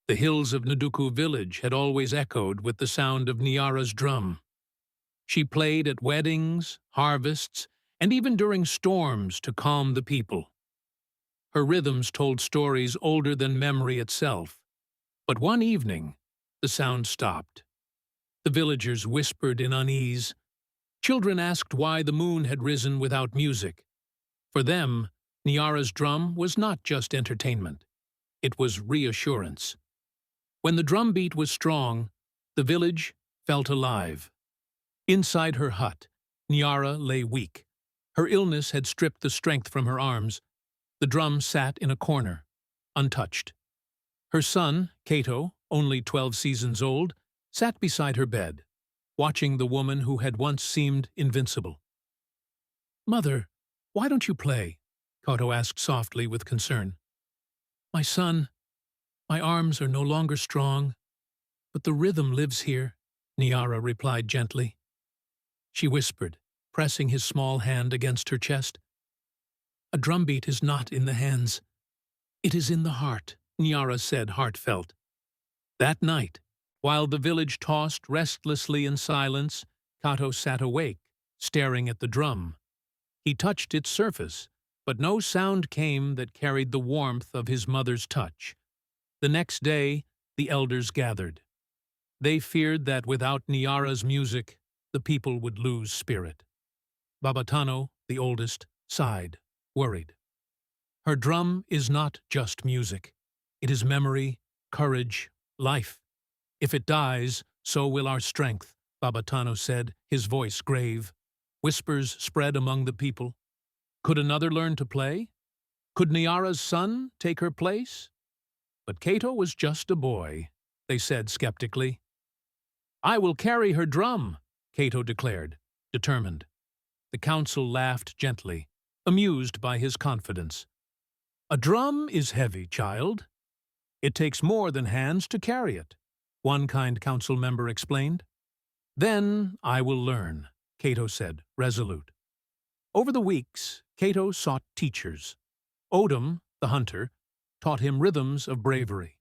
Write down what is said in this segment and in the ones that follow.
The hills of Nduku village had always echoed with the sound of Nyara's drum. She played at weddings, harvests, and even during storms to calm the people. Her rhythms told stories older than memory itself. But one evening, the sound stopped. The villagers whispered in unease. Children asked why the moon had risen without music. For them, Nyara's drum was not just entertainment. It was reassurance. When the drum beat was strong, the village felt alive. Inside her hut, Nyara lay weak. Her illness had stripped the strength from her arms. The drum sat in a corner, untouched. Her son, Kato, only 12 seasons old, sat beside her bed, watching the woman who had once seemed invincible. "Mother, why don't you play?" Kato asked softly with concern. "My son, my arms are no longer strong, but the rhythm lives here," Nyara replied gently. She whispered, pressing his small hand against her chest. "A drumbeat is not in the hands. It is in the heart," Nyara said, heartfelt. That night, while the village tossed restlessly in silence, Kato sat awake, staring at the drum. He touched its surface, but no sound came that carried the warmth of his mother's touch. The next day, the elders gathered. They feared that without Nyara's music, the people would lose spirit. Babatano, the oldest, sighed, worried. "Her drum is not just music. It is memory, courage, life. If it dies, so will our strength," Babatano said, his voice grave. Whispers spread among the people. Could another learn to play? Could Nyara's son take her place? But Kato was just a boy, they said skeptically. "I will carry her drum," Kato declared, determined. The council laughed gently, amused by his confidence. "A drum is heavy, child. It takes more than hands to carry it," one kind council member explained. "Then I will learn," Kato said, resolute. Over the weeks, Kato sought teachers. Odom, the hunter, taught him rhythms of bravery.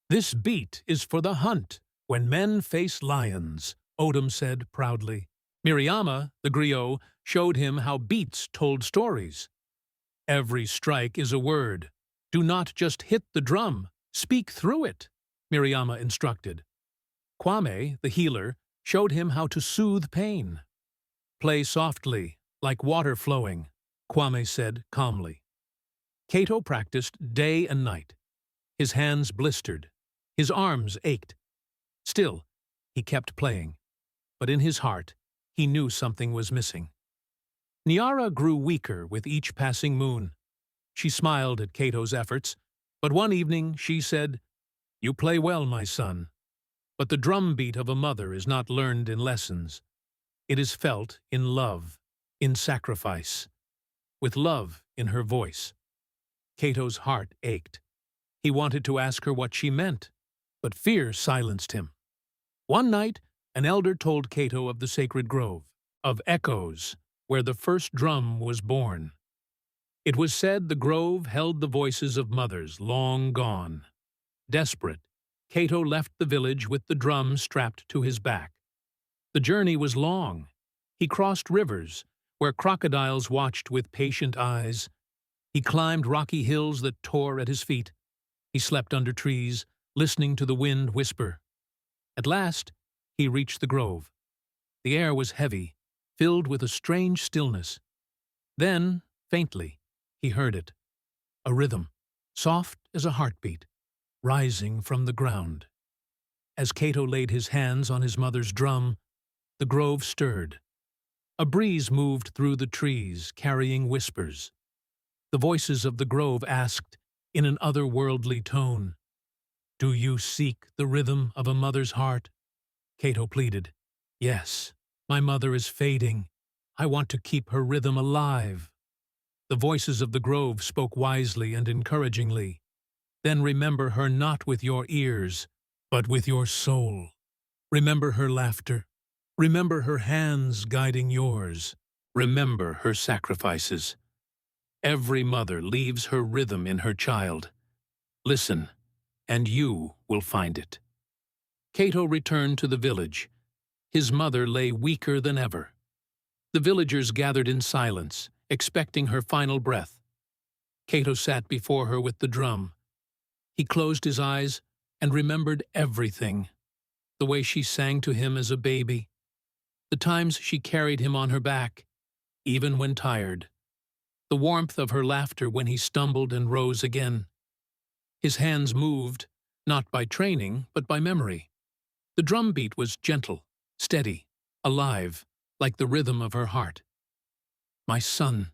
"This beat is for the hunt, when men face lions," Odom said proudly. Miriama, the griot, showed him how beats told stories. "Every strike is a word. Do not just hit the drum, speak through it," Miriama instructed. Kwame, the healer, showed him how to soothe pain. "Play softly, like water flowing," Kwame said calmly. Kato practiced day and night. His hands blistered. His arms ached. Still, he kept playing. But in his heart, he knew something was missing. Nyara grew weaker with each passing moon. She smiled at Kato's efforts, but one evening she said, "You play well, my son. But the drumbeat of a mother is not learned in lessons. It is felt in love, in sacrifice, with love in her voice." Kato's heart ached. He wanted to ask her what she meant, but fear silenced him. One night, an elder told Kato of the sacred grove, of echoes, where the first drum was born. It was said the grove held the voices of mothers long gone. Desperate, Kato left the village with the drum strapped to his back. The journey was long. He crossed rivers, where crocodiles watched with patient eyes. He climbed rocky hills that tore at his feet. He slept under trees, listening to the wind whisper. At last, he reached the grove. The air was heavy, filled with a strange stillness. Then, faintly, he heard it. A rhythm, soft as a heartbeat, rising from the ground. As Kato laid his hands on his mother's drum, the grove stirred. A breeze moved through the trees, carrying whispers. The voices of the grove asked, in an otherworldly tone, "Do you seek the rhythm of a mother's heart?" Kato pleaded, "Yes, my mother is fading. I want to keep her rhythm alive." The voices of the grove spoke wisely and encouragingly. "Then remember her not with your ears, but with your soul. Remember her laughter. Remember her hands guiding yours. Remember her sacrifices. Every mother leaves her rhythm in her child. Listen, and you will find it. Kato returned to the village. His mother lay weaker than ever. The villagers gathered in silence, expecting her final breath. Kato sat before her with the drum. He closed his eyes and remembered everything. The way she sang to him as a baby. The times she carried him on her back, even when tired. The warmth of her laughter when he stumbled and rose again. His hands moved, not by training, but by memory. The drum beat was gentle, steady, alive, like the rhythm of her heart. "My son,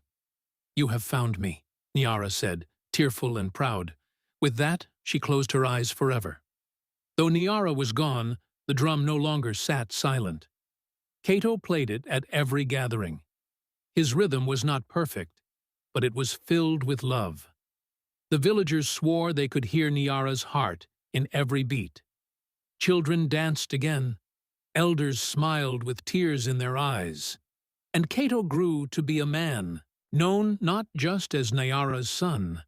you have found me," Nyara said, tearful and proud. With that, she closed her eyes forever. Though Nyara was gone, the drum no longer sat silent. Kato played it at every gathering. His rhythm was not perfect, but it was filled with love. The villagers swore they could hear Nyara's heart in every beat. Children danced again. Elders smiled with tears in their eyes. And Kato grew to be a man, known not just as Nyara's son,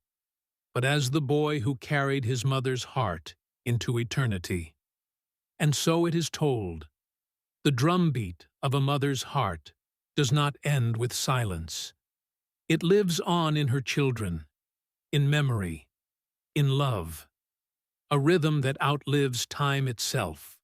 but as the boy who carried his mother's heart into eternity. And so it is told, the drumbeat of a mother's heart does not end with silence. It lives on in her children, in memory, in love, a rhythm that outlives time itself.